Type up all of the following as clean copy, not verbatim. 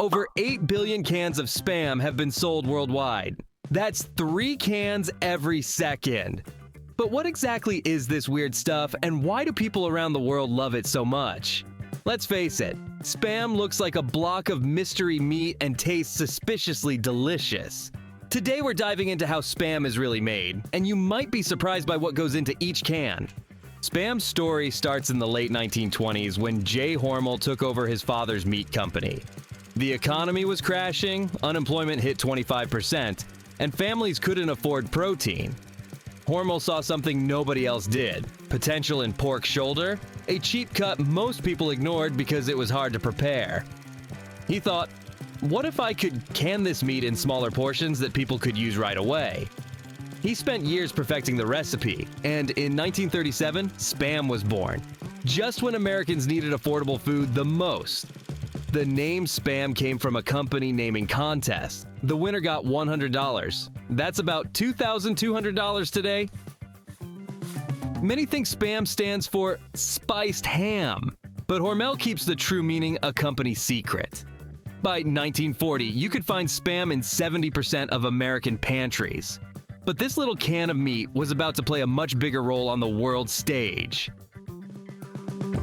Over 8 billion cans of Spam have been sold worldwide. That's 3 cans every second. But what exactly is this weird stuff, and why do people around the world love it so much? Let's face it, Spam looks like a block of mystery meat and tastes suspiciously delicious. Today we're diving into how Spam is really made, and you might be surprised by what goes into each can. Spam's story starts in the late 1920s when Jay Hormel took over his father's meat company. The economy was crashing, unemployment hit 25%, and families couldn't afford protein. Hormel saw something nobody else did: potential in pork shoulder, a cheap cut most people ignored because it was hard to prepare. He thought, what if I could can this meat in smaller portions that people could use right away? He spent years perfecting the recipe, and in 1937, Spam was born, just when Americans needed affordable food the most. The name Spam came from a company naming contest. The winner got $100. That's about $2,200 today. Many think Spam stands for spiced ham, but Hormel keeps the true meaning a company secret. By 1940, you could find Spam in 70% of American pantries. But this little can of meat was about to play a much bigger role on the world stage.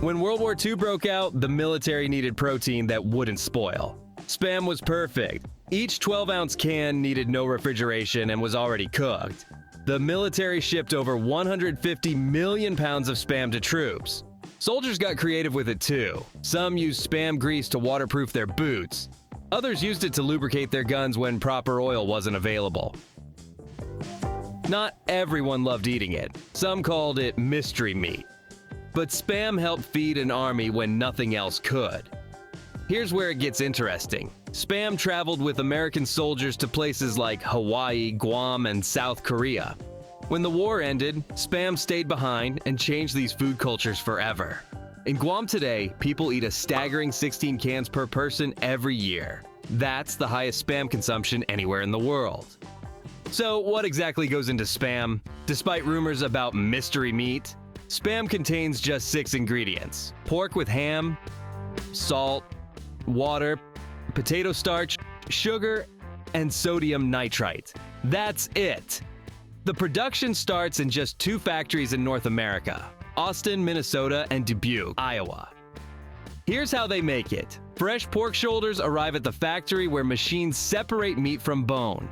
When World War II broke out, the military needed protein that wouldn't spoil. Spam was perfect. Each 12-ounce can needed no refrigeration and was already cooked. The military shipped over 150 million pounds of Spam to troops. Soldiers got creative with it too. Some used Spam grease to waterproof their boots. Others used it to lubricate their guns when proper oil wasn't available. Not everyone loved eating it. Some called it mystery meat. But Spam helped feed an army when nothing else could. Here's where it gets interesting. Spam traveled with American soldiers to places like Hawaii, Guam, and South Korea. When the war ended, Spam stayed behind and changed these food cultures forever. In Guam today, people eat a staggering 16 cans per person every year. That's the highest Spam consumption anywhere in the world. So what exactly goes into Spam? Despite rumors about mystery meat, Spam contains just 6 ingredients: pork with ham, salt, water, potato starch, sugar, and sodium nitrite. That's it. The production starts in just 2 factories in North America: Austin, Minnesota, and Dubuque, Iowa. Here's how they make it. Fresh pork shoulders arrive at the factory where machines separate meat from bone.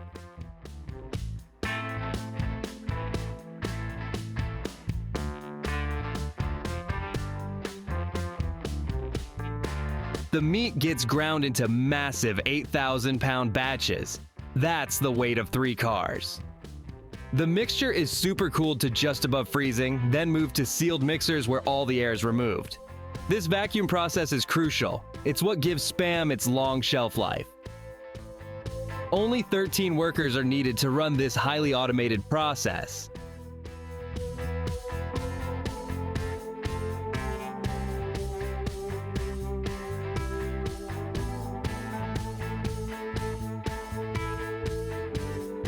The meat gets ground into massive 8,000-pound batches. That's the weight of 3 cars. The mixture is super cooled to just above freezing, then moved to sealed mixers where all the air is removed. This vacuum process is crucial. It's what gives Spam its long shelf life. Only 13 workers are needed to run this highly automated process.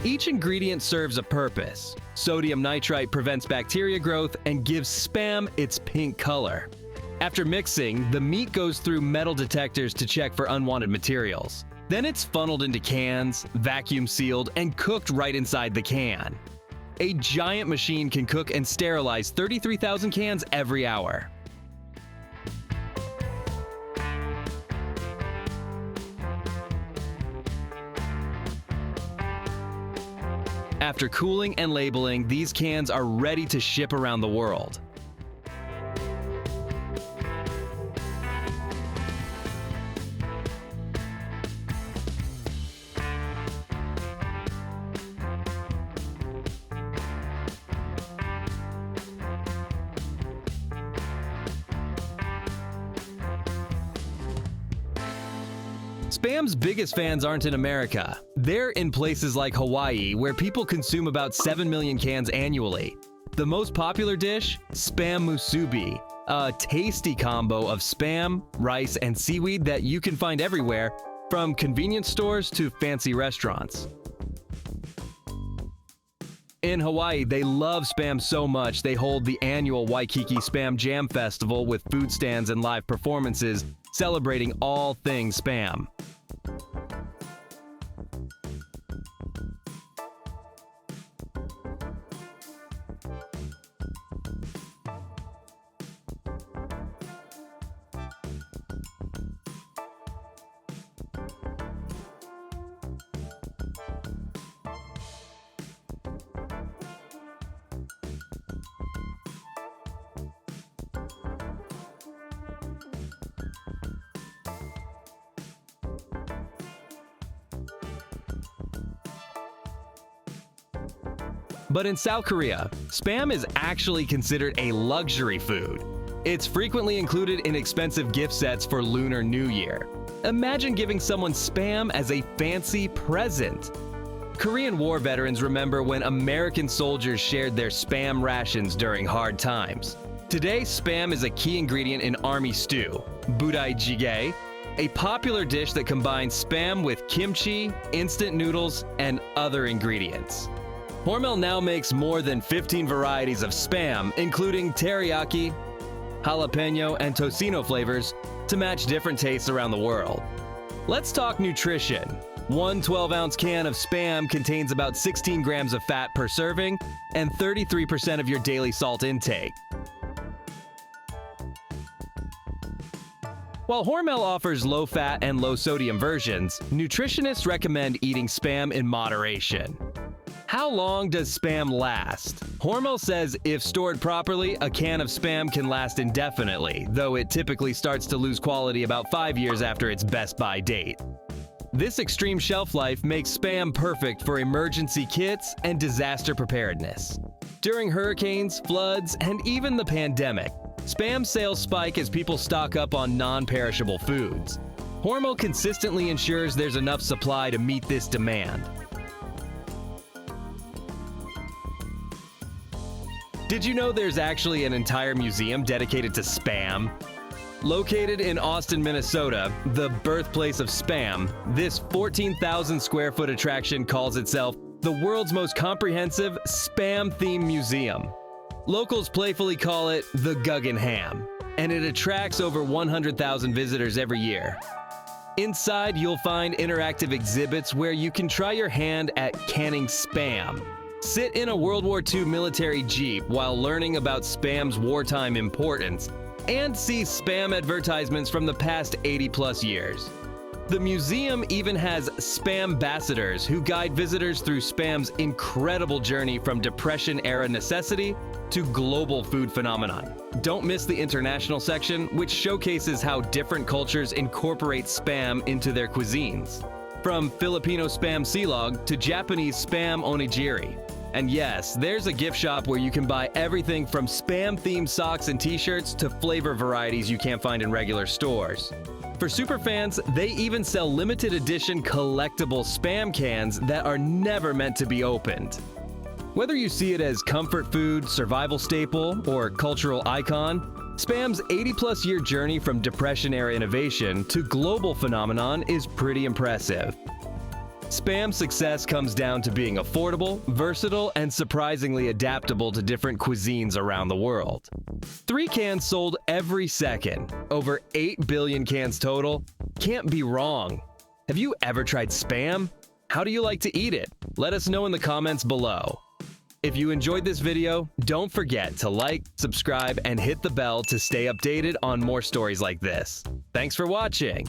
Each ingredient serves a purpose. Sodium nitrite prevents bacteria growth and gives Spam its pink color. After mixing, the meat goes through metal detectors to check for unwanted materials. Then it's funneled into cans, vacuum sealed, and cooked right inside the can. A giant machine can cook and sterilize 33,000 cans every hour. After cooling and labeling, these cans are ready to ship around the world. Spam's biggest fans aren't in America. They're in places like Hawaii, where people consume about 7 million cans annually. The most popular dish? Spam Musubi, a tasty combo of Spam, rice, and seaweed that you can find everywhere, from convenience stores to fancy restaurants. In Hawaii, they love Spam so much they hold the annual Waikiki Spam Jam Festival with food stands and live performances celebrating all things Spam. But in South Korea, Spam is actually considered a luxury food. It's frequently included in expensive gift sets for Lunar New Year. Imagine giving someone Spam as a fancy present. Korean War veterans remember when American soldiers shared their Spam rations during hard times. Today, Spam is a key ingredient in Army stew, Budae Jjigae, a popular dish that combines Spam with kimchi, instant noodles, and other ingredients. Hormel now makes more than 15 varieties of Spam, including teriyaki, jalapeno, and tocino flavors to match different tastes around the world. Let's talk nutrition. One 12-ounce can of Spam contains about 16 grams of fat per serving and 33% of your daily salt intake. While Hormel offers low-fat and low-sodium versions, nutritionists recommend eating Spam in moderation. How long does Spam last? Hormel says if stored properly, a can of Spam can last indefinitely, though it typically starts to lose quality about 5 years after its best-by date. This extreme shelf life makes Spam perfect for emergency kits and disaster preparedness. During hurricanes, floods, and even the pandemic, Spam sales spike as people stock up on non-perishable foods. Hormel consistently ensures there's enough supply to meet this demand. Did you know there's actually an entire museum dedicated to Spam? Located in Austin, Minnesota, the birthplace of Spam, this 14,000 square foot attraction calls itself the world's most comprehensive Spam-themed museum. Locals playfully call it the Guggenham, and it attracts over 100,000 visitors every year. Inside, you'll find interactive exhibits where you can try your hand at canning Spam. Sit in a World War II military jeep while learning about Spam's wartime importance, and see Spam advertisements from the past 80-plus years. The museum even has Spam-ambassadors who guide visitors through Spam's incredible journey from Depression-era necessity to global food phenomenon. Don't miss the international section, which showcases how different cultures incorporate Spam into their cuisines. From Filipino Spam silog to Japanese Spam onigiri. And yes, there's a gift shop where you can buy everything from Spam-themed socks and t-shirts to flavor varieties you can't find in regular stores. For superfans, they even sell limited edition collectible Spam cans that are never meant to be opened. Whether you see it as comfort food, survival staple, or cultural icon, Spam's 80-plus year journey from Depression-era innovation to global phenomenon is pretty impressive. Spam's success comes down to being affordable, versatile, and surprisingly adaptable to different cuisines around the world. 3 cans sold every second, over 8 billion cans total. Can't be wrong. Have you ever tried Spam? How do you like to eat it? Let us know in the comments below. If you enjoyed this video, don't forget to like, subscribe, and hit the bell to stay updated on more stories like this. Thanks for watching!